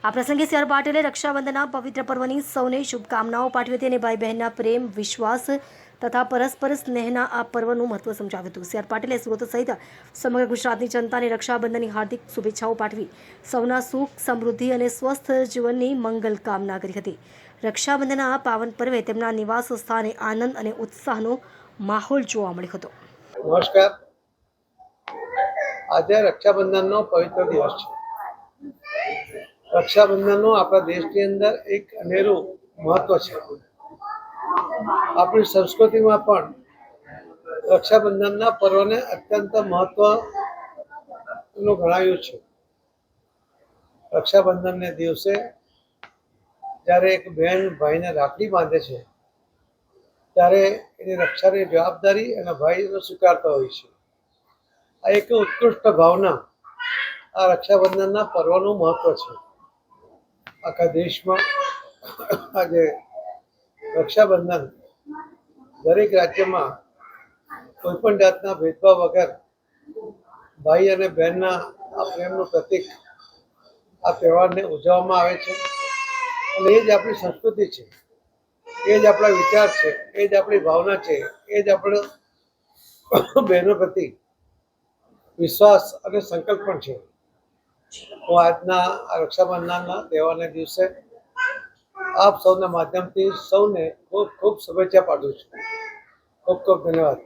આ પ્રસંગે C R પાટીલે રક્ષાબંધનના પવિત્ર પર્વની સૌને શુભકામનાઓ પાઠવી હતી અને ભાઈ બહેનના પ્રેમ વિશ્વાસ તથા પરસ્પર સ્નેહના આ પર્વનું મહત્વ સમજાવ્યું હતું. સી આર પાટીલે સુરત સહિત સમગ્ર ગુજરાતની જનતાને રક્ષાબંધનની હાર્દિક શુભેચ્છાઓ પાઠવી સૌના સુખ સમૃદ્ધિ અને સ્વસ્થ જીવનની મંગલ કામના કરી હતી. રક્ષાબંધનના આ પાવન પર્વે તેમના નિવાસ સ્થાને આનંદ અને ઉત્સાહનો માહોલ જોવા મળ્યો હતો. નમસ્કાર. આજે રક્ષાબંધનનો પવિત્ર દિવસ છે. રક્ષાબંધનનું આપણા દેશની અંદર એક અનેરું મહત્વ છે. આપણી સંસ્કૃતિમાં પણ રક્ષાબંધનના પર્વને અત્યંત મહત્વનું ગણાવ્યું છે. રક્ષાબંધનને દિવસે જ્યારે એક બહેન ભાઈને રાખડી બાંધે છે ત્યારે એની રક્ષાની જવાબદારી અને ભાઈનો સ્વીકારતો હોય છે. આ એક ઉત્કૃષ્ટ ભાવના આ રક્ષાબંધનના પર્વનું મહત્વ છે. આખા દેશમાં આજે રક્ષાબંધન દરેક રાજ્યમાં કોઈ પણ જાતના ભેદભાવ વગર ભાઈ અને બહેનના આ પ્રેમનું પ્રતીક આ તહેવારને ઉજવવામાં આવે છે. અને એ જ આપણી સંસ્કૃતિ છે, એ જ આપણા વિચાર છે, એ જ આપણી ભાવના છે, એ જ આપણો બહેનો પ્રતિ વિશ્વાસ અને સંકલ્પ પણ છે. હું આજના આ રક્ષાબંધનના તહેવારના દિવસે આપ સૌના માધ્યમથી સૌને ખૂબ ખૂબ શુભેચ્છા પાઠવું છું. ખૂબ ખૂબ ધન્યવાદ.